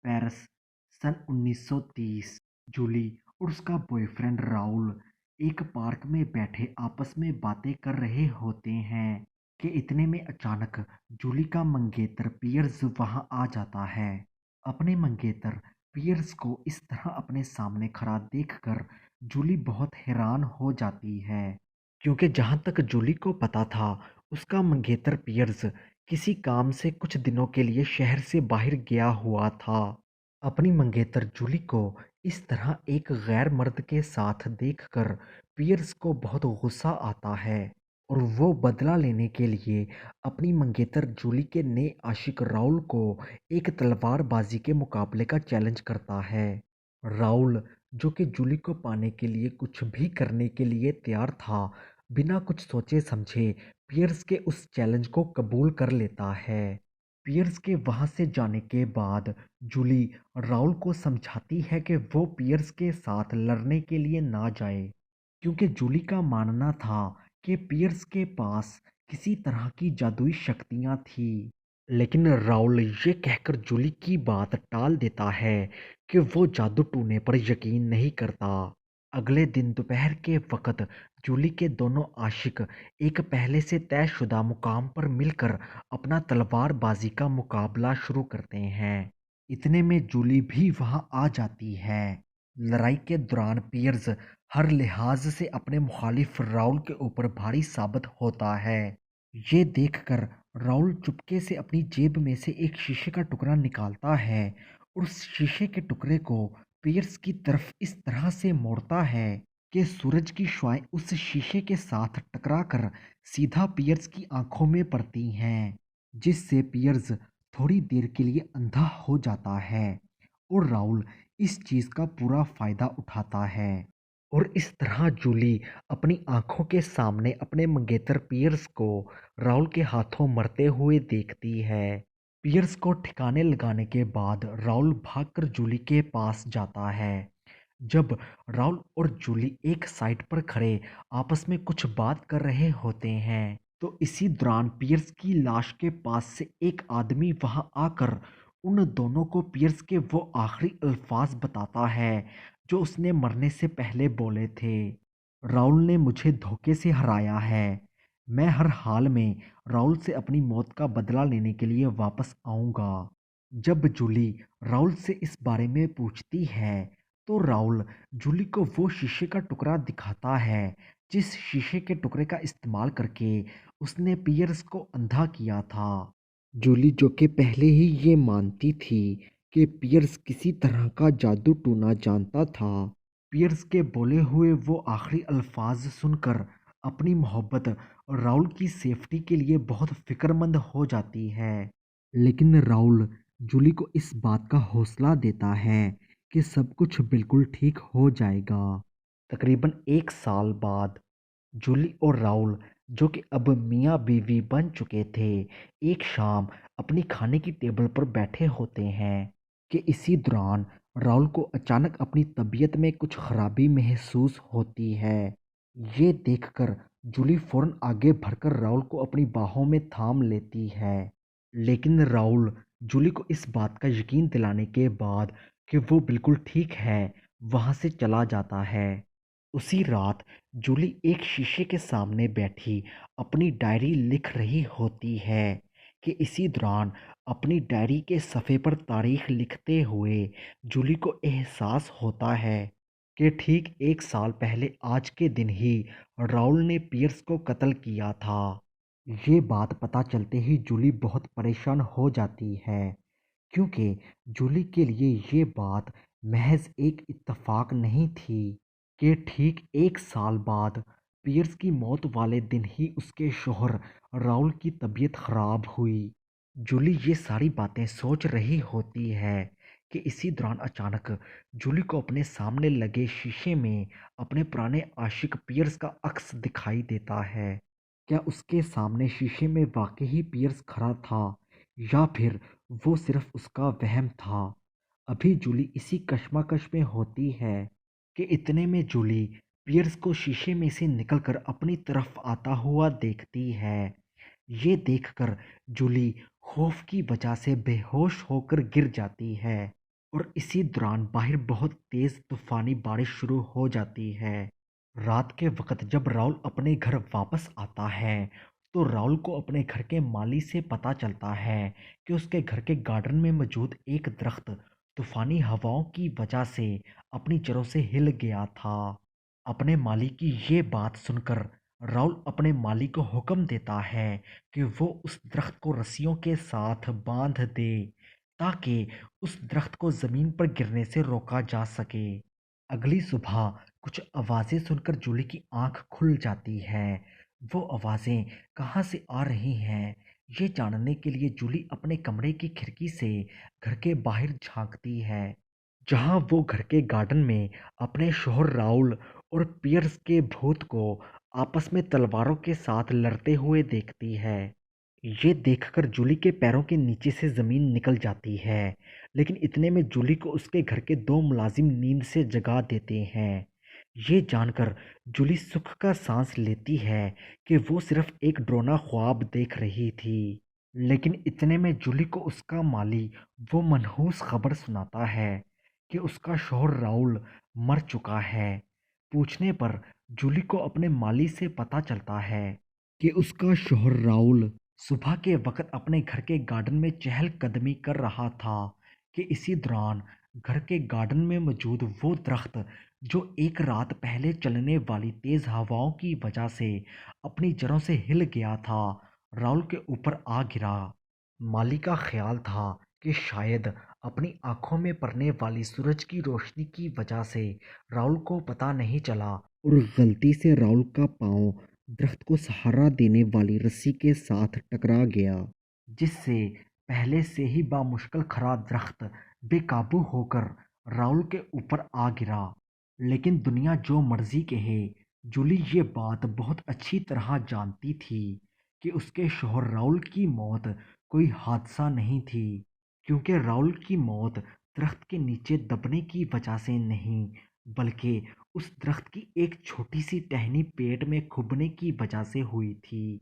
Paris, सन 1930। जूली और उसका boyfriend Raul एक पार्क में बैठे आपस में बातें कर रहे होते हैं कि इतने में अचानक जूली का मंगेतर पियर्स वहां आ जाता है। अपने मंगेतर पियर्स को इस तरह अपने सामने खड़ा देखकर जूली बहुत हैरान हो जाती है, क्योंकि जहां तक जूली को पता था उसका मंगेतर पियर्स किसी काम से कुछ दिनों के लिए शहर से बाहर गया हुआ था। अपनी मंगेतर जूली को इस तरह एक गैर मर्द के साथ देखकर पियर्स को बहुत गुस्सा आता है और वो बदला लेने के लिए अपनी मंगेतर जूली के नए आशिक राउल को एक तलवारबाजी के मुकाबले का चैलेंज करता है। राउल, जो कि जूली को पाने के लिए कुछ भी करने के लिए तैयार था, बिना कुछ सोचे समझे पियर्स के उस चैलेंज को कबूल कर लेता है। पियर्स के वहां से जाने के बाद जूली राउल को समझाती है कि वो पियर्स के साथ लड़ने के लिए ना जाए, क्योंकि जूली का मानना था कि पियर्स के पास किसी तरह की जादुई शक्तियां थी। लेकिन राउल ये कहकर जूली की बात टाल देता है कि वो जादू टूने पर यकीन नहीं करता। अगले दिन दोपहर के वक्त जूली के दोनों आशिक एक पहले से तयशुदा मुकाम पर मिलकर अपना तलवारबाजी का मुकाबला शुरू करते हैं। इतने में जूली भी वहां आ जाती है। लड़ाई के दौरान पियर्स हर लिहाज से अपने मुखालिफ राउल के ऊपर भारी साबित होता है। ये देखकर राउल चुपके से अपनी जेब में से एक शीशे का टुकड़ा निकालता है और उस शीशे के टुकड़े को पियर्स की तरफ इस तरह से मोड़ता है कि सूरज की शुआएं उस शीशे के साथ टकराकर सीधा पियर्स की आंखों में पड़ती हैं, जिससे पियर्स थोड़ी देर के लिए अंधा हो जाता है और राउल इस चीज का पूरा फायदा उठाता है। और इस तरह जूली अपनी आंखों के सामने अपने मंगेतर पियर्स को राउल के हाथों मरते हुए देखती है। पियर्स को ठिकाने लगाने के बाद राउल भागकर जूली के पास जाता है। जब राउल और जूली एक साइड पर खड़े आपस में कुछ बात कर रहे होते हैं, तो इसी दौरान पियर्स की लाश के पास से एक आदमी वहां आकर उन दोनों को पियर्स के वो आखिरी अल्फाज बताता है जो उसने मरने से पहले बोले थे। राउल ने मुझे धोखे से हराया है। मैं हर हाल में राउल से अपनी मौत का बदला लेने के लिए वापस आऊंगा। जब जूली राउल से इस बारे में पूछती है, तो राउल जूली को वो शीशे का टुकड़ा दिखाता है जिस शीशे के टुकड़े का इस्तेमाल करके उसने पियर्स को अंधा किया था। जूली, जो कि पहले ही ये मानती थी कि पियर्स किसी तरह का जादू टूना जानता था, पियर्स के बोले हुए वो आखिरी अल्फाज सुनकर अपनी मोहब्बत और राउल की सेफ्टी के लिए बहुत फिक्रमंद हो जाती है। लेकिन राउल जूली को इस बात का हौसला देता है कि सब कुछ बिल्कुल ठीक हो जाएगा। तकरीबन एक साल बाद जूली और राउल, जो कि अब मियाँ बीवी बन चुके थे, एक शाम अपनी खाने की टेबल पर बैठे होते हैं कि इसी दौरान राउल को अचानक अपनी तबीयत में कुछ खराबी महसूस होती है। ये देखकर जूली फौरन आगे बढ़कर राउल को अपनी बाहों में थाम लेती है। लेकिन राउल जूली को इस बात का यकीन दिलाने के बाद कि वो बिल्कुल ठीक है, वहां से चला जाता है। उसी रात जूली एक शीशे के सामने बैठी अपनी डायरी लिख रही होती है कि इसी दौरान अपनी डायरी के सफ़े पर तारीख लिखते हुए जूली को एहसास होता है कि ठीक एक साल पहले आज के दिन ही राउल ने पियर्स को कत्ल किया था। ये बात पता चलते ही जूली बहुत परेशान हो जाती है, क्योंकि जूली के लिए ये बात महज एक इत्तेफाक नहीं थी कि ठीक एक साल बाद पियर्स की मौत वाले दिन ही उसके शौहर राउल की तबीयत खराब हुई। जूली ये सारी बातें सोच रही होती है कि इसी दौरान अचानक जूली को अपने सामने लगे शीशे में अपने पुराने आशिक पियर्स का अक्स दिखाई देता है। क्या उसके सामने शीशे में वाकई ही पियर्स खड़ा था, या फिर वो सिर्फ उसका वहम था? अभी जूली इसी कश्मकश में होती है कि इतने में जूली पियर्स को शीशे में से निकलकर अपनी तरफ आता हुआ देखती है। ये देखकर जूली खौफ की वजह से बेहोश होकर गिर जाती है। और इसी दौरान बाहर बहुत तेज तूफानी बारिश शुरू हो जाती है। रात के वक्त जब राहुल अपने घर वापस आता है तो राहुल को अपने घर के माली से पता चलता है कि उसके घर के गार्डन में मौजूद एक दरख्त तूफानी हवाओं की वजह से अपनी जड़ों से हिल गया था। अपने माली की ये बात सुनकर राहुल अपने माली को हुक्म देता है कि वो उस दरख्त को रस्सियों के साथ बांध दे ताकि उस दरख्त को जमीन पर गिरने से रोका जा सके। अगली सुबह कुछ आवाजें सुनकर जूली की आंख खुल जाती है। वो आवाजें कहाँ से आ रही हैं, ये जानने के लिए जूली अपने कमरे की खिड़की से घर के बाहर झांकती है, जहां वो घर के गार्डन में अपने शौहर राउल और पियर्स के भूत को आपस में तलवारों के साथ लड़ते हुए देखती है। ये देखकर जूली के पैरों के नीचे से जमीन निकल जाती है, लेकिन इतने में जूली को उसके घर के दो मुलाजिम नींद से जगा देते हैं। ये जानकर जूली सुख का सांस लेती है कि वो सिर्फ एक डरावना ख्वाब देख रही थी। लेकिन इतने में जूली को उसका माली वो मनहूस खबर सुनाता है कि उसका शौहर राउल मर चुका है। पूछने पर जूली को अपने माली से पता चलता है कि उसका शौहर राउल सुबह के वक्त अपने घर के गार्डन में चहलकदमी कर रहा था कि इसी दौरान घर के गार्डन में मौजूद वो दरख्त जो एक रात पहले चलने वाली तेज हवाओं की वजह से अपनी जड़ों से हिल गया था, राहुल के ऊपर आ गिरा। माली का ख्याल था कि शायद अपनी आंखों में पड़ने वाली सूरज की रोशनी की वजह से राहुल को पता नहीं चला और गलती से राहुल का पांव दरख्त को सहारा देने वाली रस्सी के साथ टकरा गया, जिससे पहले से ही बामुश्किल खड़ा दरख्त बेकाबू होकर राहुल के ऊपर आ गिरा। लेकिन दुनिया जो मर्जी कहे, जूली ये बात बहुत अच्छी तरह जानती थी कि उसके शौहर राहुल की मौत कोई हादसा नहीं थी, क्योंकि राहुल की मौत दरख्त के नीचे दबने की वजह से नहीं, बल्कि उस दरख्त की एक छोटी सी टहनी पेट में खुभने की वजह से हुई थी।